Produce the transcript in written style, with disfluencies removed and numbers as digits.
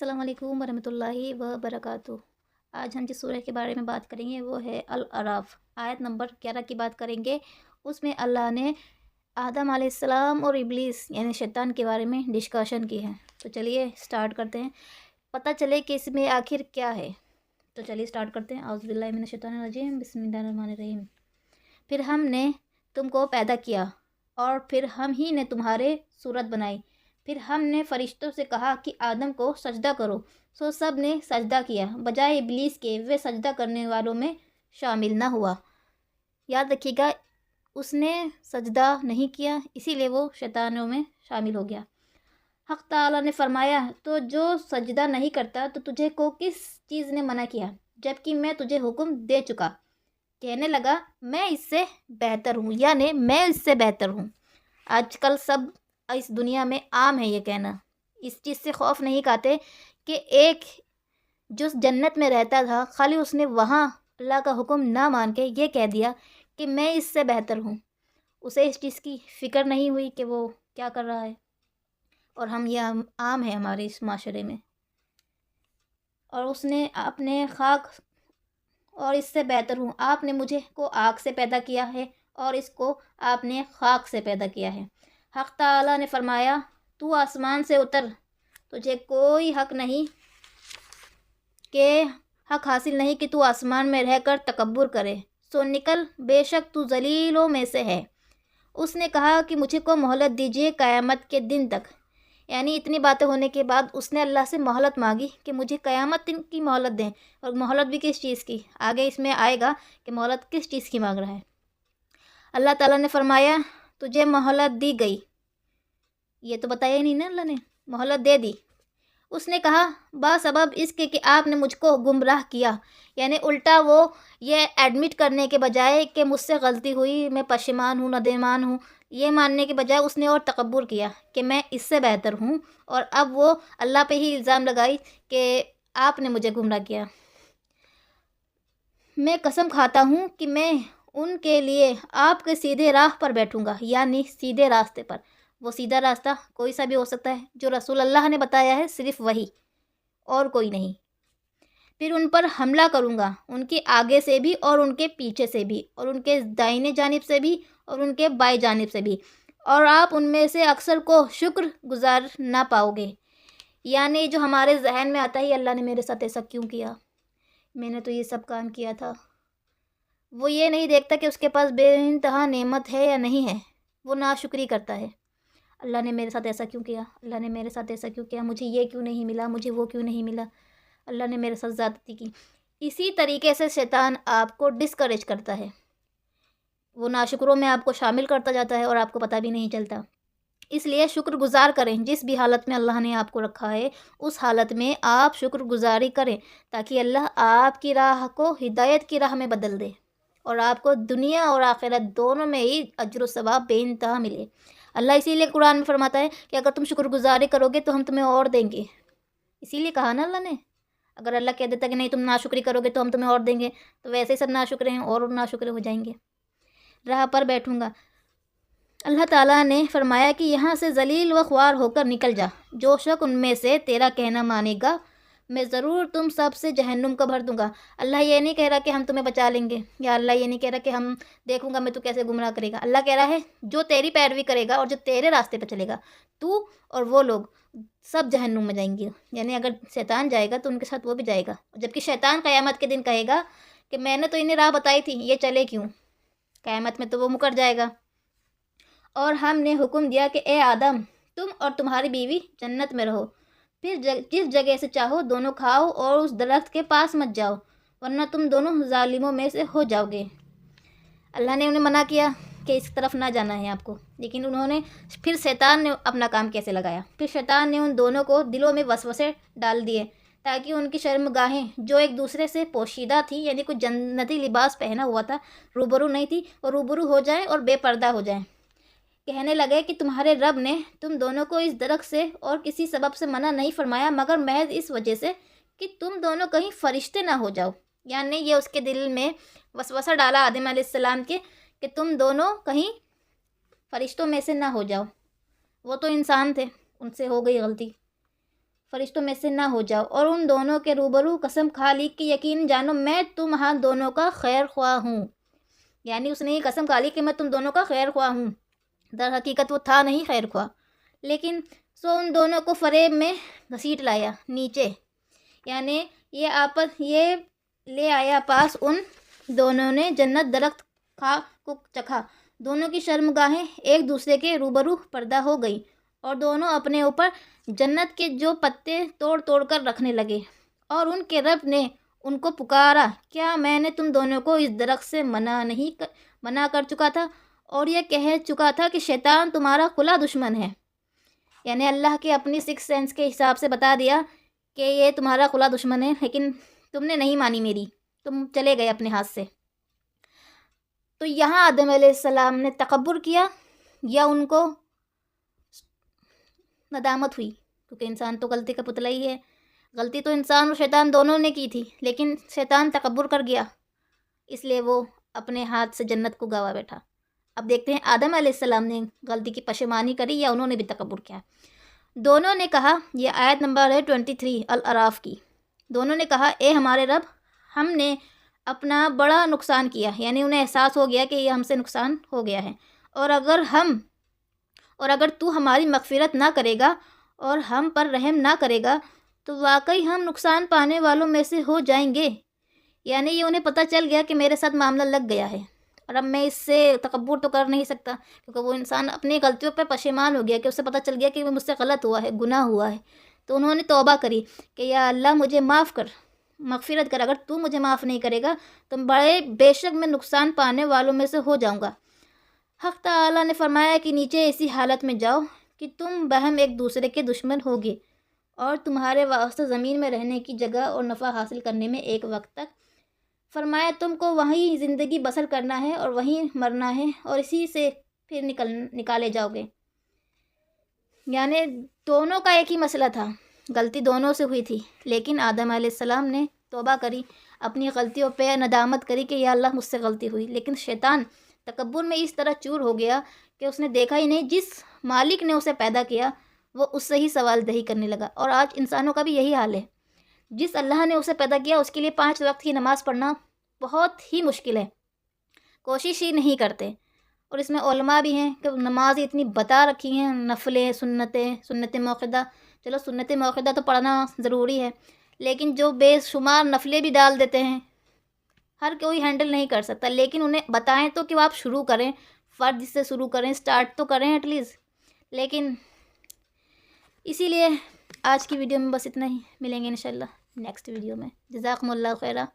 السلام علیکم ورحمۃ اللہ وبرکاتہ۔ آج ہم جس سورہ کے بارے میں بات کریں گے وہ ہے الاعراف، آیت نمبر 11 کی بات کریں گے۔ اس میں اللہ نے آدم علیہ السلام اور ابلیس یعنی شیطان کے بارے میں ڈسکشن کی ہے۔ تو چلیے سٹارٹ کرتے ہیں، پتہ چلے کہ اس میں آخر کیا ہے۔ تو چلیے سٹارٹ کرتے ہیں۔ اعوذ باللہ من الشیطان الرجیم، بسم اللہ الرحمن الرحیم۔ پھر ہم نے تم کو پیدا کیا اور پھر ہم ہی نے تمہارے صورت بنائی۔ پھر ہم نے فرشتوں سے کہا کہ آدم کو سجدہ کرو، سو سب نے سجدہ کیا بجائے ابلیس کے، وہ سجدہ کرنے والوں میں شامل نہ ہوا۔ یاد رکھیے گا، اس نے سجدہ نہیں کیا، اسی لیے وہ شیطانوں میں شامل ہو گیا۔ حق تعالیٰ نے فرمایا، تو جو سجدہ نہیں کرتا تو تجھے کو کس چیز نے منع کیا، جبکہ میں تجھے حکم دے چکا۔ کہنے لگا میں اس سے بہتر ہوں، یعنی میں اس سے بہتر ہوں۔ آج کل سب اس دنیا میں عام ہے یہ کہنا، اس چیز سے خوف نہیں کھاتے کہ ایک جو جنت میں رہتا تھا، خالی اس نے وہاں اللہ کا حکم نہ مان کے یہ کہہ دیا کہ میں اس سے بہتر ہوں، اسے اس چیز کی فکر نہیں ہوئی کہ وہ کیا کر رہا ہے۔ اور ہم یہ عام ہے ہمارے اس معاشرے میں۔ اور اس نے اپنے خاک اور اس سے بہتر ہوں، آپ نے مجھے کو آگ سے پیدا کیا ہے اور اس کو آپ نے خاک سے پیدا کیا ہے۔ حق تعالیٰ نے فرمایا، تو آسمان سے اتر، تجھے کوئی حق نہیں کہ حق حاصل نہیں کہ تو آسمان میں رہ کر تکبر کرے، سو نکل، بے شک تو ذلیلوں میں سے ہے۔ اس نے کہا کہ مجھے کو مہلت دیجیے قیامت کے دن تک، یعنی اتنی باتیں ہونے کے بعد اس نے اللہ سے مہلت مانگی کہ مجھے قیامت دن کی مہلت دیں، اور مہلت بھی کس چیز کی، آگے اس میں آئے گا کہ مہلت کس چیز کی مانگ رہا ہے۔ اللہ تعالیٰ نے فرمایا تجھے مہلت دی گئی، یہ تو بتایا ہی نہیں نا، اللہ نے مہلت دے دی۔ اس نے کہا باسبب اس کے کہ آپ نے مجھ کو گمراہ کیا، یعنی الٹا وہ یہ ایڈمٹ کرنے کے بجائے کہ مجھ سے غلطی ہوئی، میں پشیمان ہوں، ندیمان ہوں، یہ ماننے کے بجائے اس نے اور تکبر کیا کہ میں اس سے بہتر ہوں، اور اب وہ اللہ پہ ہی الزام لگائی کہ آپ نے مجھے گمراہ کیا۔ میں قسم کھاتا ہوں کہ میں ان کے لیے آپ کے سیدھے راہ پر بیٹھوں گا، یعنی سیدھے راستے پر۔ وہ سیدھا راستہ کوئی سا بھی ہو سکتا ہے، جو رسول اللہ نے بتایا ہے صرف وہی، اور کوئی نہیں۔ پھر ان پر حملہ کروں گا، ان کے آگے سے بھی اور ان کے پیچھے سے بھی، اور ان کے دائیں جانب سے بھی اور ان کے بائیں جانب سے بھی، اور آپ ان میں سے اکثر کو شکر گزار نہ پاؤ گے۔ یعنی جو ہمارے ذہن میں آتا ہے اللہ نے میرے ساتھ ایسا کیوں کیا، میں نے تو یہ سب کام کیا تھا، وہ یہ نہیں دیکھتا کہ اس کے پاس بے انتہا نعمت ہے یا نہیں ہے، وہ ناشکری کرتا ہے۔ اللہ نے میرے ساتھ ایسا کیوں کیا، اللہ نے میرے ساتھ ایسا کیوں کیا، مجھے یہ کیوں نہیں ملا، مجھے وہ کیوں نہیں ملا، اللہ نے میرے ساتھ زیادتی کی۔ اسی طریقے سے شیطان آپ کو ڈسکریج کرتا ہے، وہ ناشکروں میں آپ کو شامل کرتا جاتا ہے اور آپ کو پتہ بھی نہیں چلتا۔ اس لیے شکر گزار کریں، جس بھی حالت میں اللہ نے آپ کو رکھا ہے اس حالت میں آپ شکر گزاری کریں، تاکہ اللہ آپ کی راہ کو ہدایت کی راہ میں بدل دے اور آپ کو دنیا اور آخرت دونوں میں ہی اجر و ثواب بے انتہا ملے۔ اللہ اسی لیے قرآن میں فرماتا ہے کہ اگر تم شکر گزاری کرو گے تو ہم تمہیں اور دیں گے، اسی لیے کہا نا اللہ نے۔ اگر اللہ کہہ دیتا کہ نہیں تم ناشکری کرو گے تو ہم تمہیں اور دیں گے، تو ویسے ہی سب ناشکرے ہیں اور ناشکرے ہو جائیں گے۔ راہ پر بیٹھوں گا، اللہ تعالیٰ نے فرمایا کہ یہاں سے ذلیل و خوار ہو کر نکل جا، جو شخص ان میں سے تیرا کہنا مانے گا میں ضرور تم سب سے جہنم کا بھر دوں گا۔ اللہ یہ نہیں کہہ رہا کہ ہم تمہیں بچا لیں گے، یا اللہ یہ نہیں کہہ رہا کہ ہم دیکھوں گا میں تو کیسے گمراہ کرے گا۔ اللہ کہہ رہا ہے جو تیری پیروی کرے گا اور جو تیرے راستے پہ چلے گا، تو اور وہ لوگ سب جہنم میں جائیں گے۔ یعنی اگر شیطان جائے گا تو ان کے ساتھ وہ بھی جائے گا، جبکہ شیطان قیامت کے دن کہے گا کہ میں نے تو انہیں راہ بتائی تھی، یہ چلے کیوں۔ قیامت میں تو وہ مکر جائے گا۔ اور ہم نے حکم دیا کہ اے آدم، تم اور تمہاری بیوی جنت میں رہو، پھر جس جگہ سے چاہو دونوں کھاؤ اور اس درخت کے پاس مت جاؤ، ورنہ تم دونوں ظالموں میں سے ہو جاؤ گے۔ اللہ نے انہیں منع کیا کہ اس طرف نہ جانا ہے آپ کو، لیکن انہوں نے پھر شیطان نے اپنا کام کیسے لگایا، پھر شیطان نے ان دونوں کو دلوں میں وسوسے ڈال دیے تاکہ ان کی شرمگاہیں جو ایک دوسرے سے پوشیدہ تھیں، یعنی کچھ جنتی لباس پہنا ہوا تھا، روبرو نہیں تھی، اور روبرو ہو جائیں اور بے پردہ ہو جائیں۔ کہنے لگے کہ تمہارے رب نے تم دونوں کو اس درخت سے اور کسی سبب سے منع نہیں فرمایا مگر محض اس وجہ سے کہ تم دونوں کہیں فرشتے نہ ہو جاؤ۔ یعنی یہ اس کے دل میں وسوسہ ڈالا آدم علیہ السلام کے کہ تم دونوں کہیں فرشتوں میں سے نہ ہو جاؤ، وہ تو انسان تھے، ان سے ہو گئی غلطی۔ فرشتوں میں سے نہ ہو جاؤ اور ان دونوں کے روبرو قسم کھا لی کہ یقین جانو میں تمہاں دونوں کا خیر خواہ ہوں. یعنی اس نے یہ قسم کھا لی کہ میں تم دونوں کا خیر خواہ ہوں. در حقیقت وہ تھا نہیں خیر خواہ، لیکن سو ان دونوں کو فریب میں گھسیٹ لایا نیچے. یعنی یہ لے آیا پاس. ان دونوں نے جنت درخت کھا کو چکھا. دونوں کی شرمگاہیں ایک دوسرے کے روبرو پردہ ہو گئی اور دونوں اپنے اوپر جنت کے جو پتے توڑ توڑ کر رکھنے لگے. اور ان کے رب نے ان کو پکارا، کیا میں نے تم دونوں کو اس درخت سے منع کر چکا تھا اور یہ کہہ چکا تھا کہ شیطان تمہارا کھلا دشمن ہے. یعنی اللہ کے اپنی سکس سینس کے حساب سے بتا دیا کہ یہ تمہارا کھلا دشمن ہے، لیکن تم نے نہیں مانی میری، تم چلے گئے اپنے ہاتھ سے. تو یہاں آدم علیہ السلام نے تکبر کیا یا ان کو ندامت ہوئی؟ کیونکہ انسان تو غلطی کا پتلا ہی ہے. غلطی تو انسان اور شیطان دونوں نے کی تھی، لیکن شیطان تکبر کر گیا، اس لیے وہ اپنے ہاتھ سے جنت کو گوا بیٹھا. اب دیکھتے ہیں آدم علیہ السلام نے غلطی کی پشیمانی کری یا انہوں نے بھی تکبر کیا. دونوں نے کہا، یہ آیت نمبر ہے 23 الاعراف کی. دونوں نے کہا، اے ہمارے رب، ہم نے اپنا بڑا نقصان کیا. یعنی انہیں احساس ہو گیا کہ یہ ہم سے نقصان ہو گیا ہے، اور اگر تو ہماری مغفرت نہ کرے گا اور ہم پر رحم نہ کرے گا تو واقعی ہم نقصان پانے والوں میں سے ہو جائیں گے. یعنی یہ انہیں پتہ چل گیا کہ میرے ساتھ معاملہ لگ گیا ہے، اور اب میں اس سے تکبر تو کر نہیں سکتا، کیونکہ وہ انسان اپنی غلطیوں پہ پشیمان ہو گیا کہ اسے پتہ چل گیا کہ وہ مجھ سے غلط ہوا ہے، گناہ ہوا ہے. تو انہوں نے توبہ کری کہ یا اللہ مجھے معاف کر، مغفرت کر. اگر تو مجھے معاف نہیں کرے گا تو بے شک میں نقصان پانے والوں میں سے ہو جاؤں گا. حق تعالیٰ نے فرمایا کہ نیچے ایسی حالت میں جاؤ کہ تم بہم ایک دوسرے کے دشمن ہوگے اور تمہارے واسطے زمین میں رہنے کی جگہ اور نفع حاصل کرنے میں ایک وقت تک. فرمایا تم کو وہیں زندگی بسر کرنا ہے اور وہیں مرنا ہے اور اسی سے پھر نکالے جاؤ گے. یعنی دونوں کا ایک ہی مسئلہ تھا، غلطی دونوں سے ہوئی تھی، لیکن آدم علیہ السلام نے توبہ کری، اپنی غلطیوں پہ ندامت کری کہ یا اللہ مجھ سے غلطی ہوئی. لیکن شیطان تکبر میں اس طرح چور ہو گیا کہ اس نے دیکھا ہی نہیں جس مالک نے اسے پیدا کیا وہ اس سے ہی سوال دہی کرنے لگا. اور آج انسانوں کا بھی یہی حال ہے. جس اللہ نے اسے پیدا کیا اس کے لیے 5 وقت کی نماز پڑھنا بہت ہی مشکل ہے، کوشش ہی نہیں کرتے. اور اس میں علماء بھی ہیں کہ نماز اتنی بتا رکھی ہیں، نفلیں، سنت موقدہ. چلو سنت موقدہ تو پڑھنا ضروری ہے، لیکن جو بے شمار نفلیں بھی ڈال دیتے ہیں ہر کوئی ہینڈل نہیں کر سکتا. لیکن انہیں بتائیں تو کہ وہ آپ شروع کریں، فرض سے شروع کریں، سٹارٹ تو کریں ایٹ لیسٹ. لیکن اسی لیے آج کی ویڈیو میں بس اتنا ہی. ملیں گے انشاءاللہ نیکسٹ ویڈیو میں. جزاکم اللہ خیرہ.